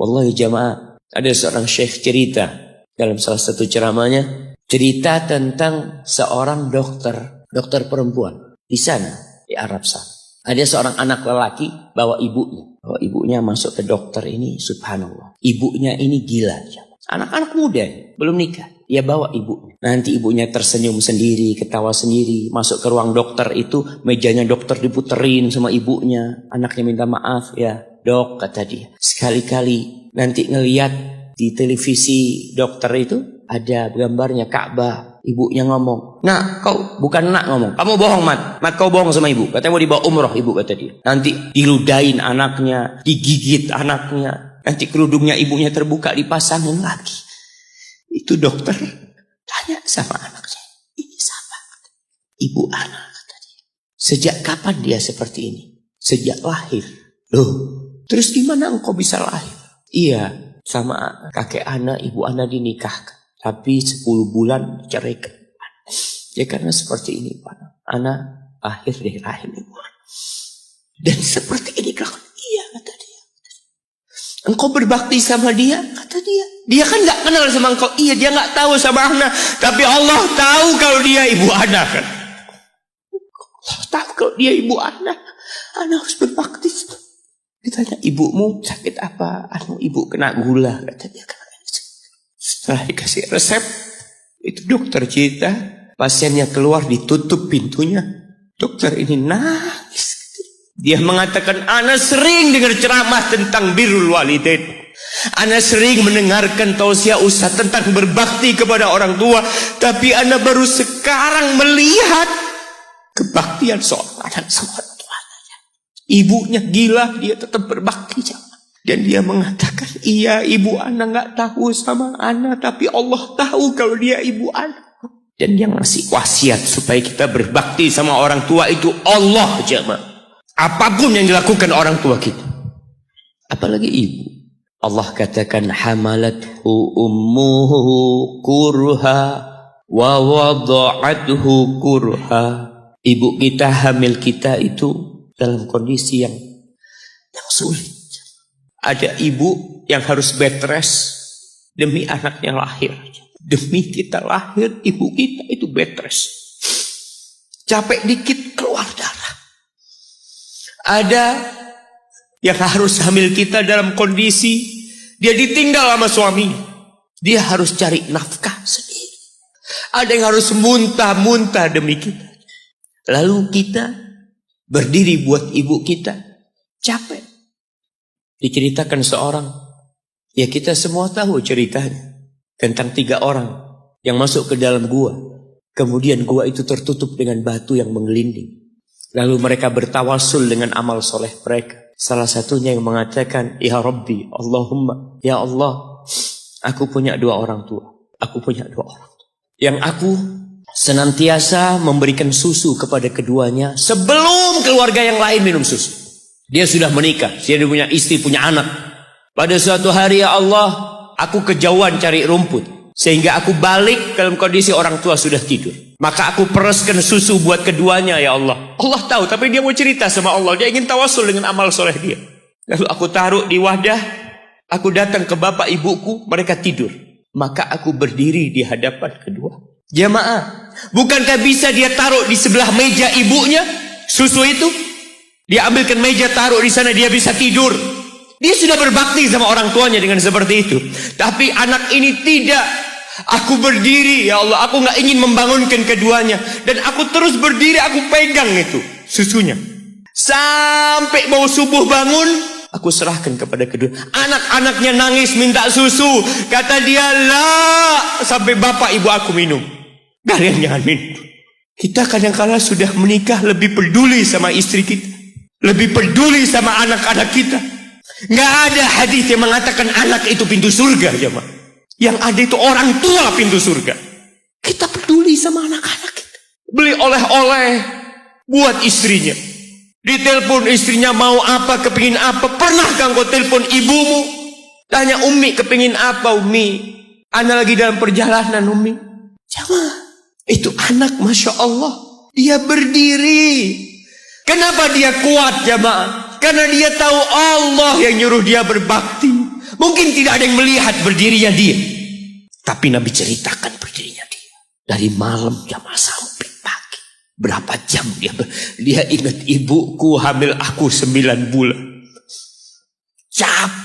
Wallahi jamaah, ada seorang syekh cerita dalam salah satu ceramahnya, cerita tentang seorang dokter perempuan di sana, di Arab sana. Ada seorang anak lelaki bawa ibunya masuk ke dokter ini, subhanallah. Ibunya ini gila. Anak-anak muda, belum nikah. Dia bawa ibunya. Nanti ibunya tersenyum sendiri, ketawa sendiri. Masuk ke ruang dokter itu, mejanya dokter diputerin sama ibunya. Anaknya minta maaf, ya dok, kata dia. Sekali-kali nanti ngeliat di televisi dokter itu, ada gambarnya Ka'bah. Ibunya ngomong, nak kau, bukan nak ngomong, kamu bohong Mat kau bohong sama ibu, katanya mau dibawa umroh ibu, kata dia. Nanti diludahin anaknya, digigit anaknya, nanti kerudungnya ibunya terbuka dipasangin lagi. Itu dokter tanya sama anaknya, ini siapa? Ibu anak, kata dia. Sejak kapan dia seperti ini? Sejak lahir. Loh, terus gimana engkau bisa lahir? Iya, sama kakek anak, ibu anak dinikahkan. Tapi 10 bulan ceraikan. Ya karena seperti ini Pak. Anak lahir dari rahim ibu. Dan seperti ini kelakuan. Iya, kata dia. Engkau berbakti sama dia, kata dia. Dia kan gak kenal sama engkau. Iya, dia gak tahu sama anak. Tapi Allah tahu kalau dia ibu anak kan. Allah tahu kalau dia ibu anak. Anak harus berbakti. Ditanya, ibumu sakit apa? Ibu kena gula, kata dia. Setelah dikasih resep, itu dokter cerita, pasiennya keluar ditutup pintunya. Dokter ini nangis. Dia mengatakan, ana sering dengar ceramah tentang birrul walidain. Ana sering mendengarkan tausiah ustaz tentang berbakti kepada orang tua. Tapi ana baru sekarang melihat kebaktian seorang anak sama orang tuanya. Ibunya gila, dia tetap berbakti. Dan dia mengatakan, iya ibu anak gak tahu sama anak, tapi Allah tahu kalau dia ibu anak. Dan yang ngasih wasiat supaya kita berbakti sama orang tua itu Allah jemaah. Apapun yang dilakukan orang tua kita, apalagi ibu. Allah katakan, hamalathu ummuhu kurha wa wada'athu kurha. Ibu kita, hamil kita itu dalam kondisi yang sulit. Ada ibu yang harus bed rest demi anaknya lahir. Demi kita lahir, ibu kita itu bed rest. Capek dikit keluar darah. Ada yang harus hamil kita dalam kondisi dia ditinggal sama suami. Dia harus cari nafkah sendiri. Ada yang harus muntah-muntah demi kita. Lalu kita berdiri buat ibu kita. Capek. Diceritakan seorang, ya kita semua tahu ceritanya, tentang 3 orang yang masuk ke dalam gua. Kemudian gua itu tertutup dengan batu yang menggelinding. Lalu mereka bertawasul dengan amal soleh mereka. Salah satunya yang mengatakan, ya Rabbi, Allahumma, ya Allah, aku punya 2 orang tua. Aku punya 2 orang tua. Yang aku senantiasa memberikan susu kepada keduanya sebelum keluarga yang lain minum susu. Dia sudah menikah, dia punya istri, punya anak. Pada suatu hari, ya Allah, aku kejauhan cari rumput. Sehingga aku balik dalam kondisi orang tua sudah tidur. Maka aku pereskan susu buat keduanya, ya Allah. Allah tahu, tapi dia mau cerita sama Allah. Dia ingin tawasul dengan amal soleh dia. Lalu aku taruh di wadah. Aku datang ke bapak ibuku, mereka tidur. Maka aku berdiri di hadapan kedua. Jamaah, bukankah bisa dia taruh di sebelah meja ibunya susu itu? Dia ambilkan meja, taruh di sana, dia bisa tidur. Dia sudah berbakti sama orang tuanya dengan seperti itu. Tapi anak ini tidak. Aku berdiri, ya Allah, aku gak ingin membangunkan keduanya. Dan aku terus berdiri, aku pegang itu susunya. Sampai mau subuh bangun, aku serahkan kepada kedua. Anak-anaknya nangis minta susu. Kata dia, lah, sampai bapak ibu aku minum. Kalian jangan minum. Kita kadang-kadang sudah menikah lebih peduli sama istri kita. Lebih peduli sama anak-anak kita. Nggak ada hadis yang mengatakan anak itu pintu surga, jemaah. Yang ada itu orang tua pintu surga. Kita peduli sama anak-anak kita. Beli oleh-oleh buat istrinya. Ditelepon istrinya mau apa, kepingin apa. Pernahkah engkau telepon ibumu? Tanya, Umi kepingin apa, Umi? Ana lagi dalam perjalanan, Umi. Jemaah, itu anak, Masya Allah. Dia berdiri. Kenapa dia kuat, jemaah? Karena dia tahu Allah yang nyuruh dia berbakti. Mungkin tidak ada yang melihat berdirinya dia. Tapi Nabi ceritakan berdirinya dia. Dari malam jamaah sampai pagi. Berapa jam dia ingat, ibuku hamil aku 9 bulan. Capek.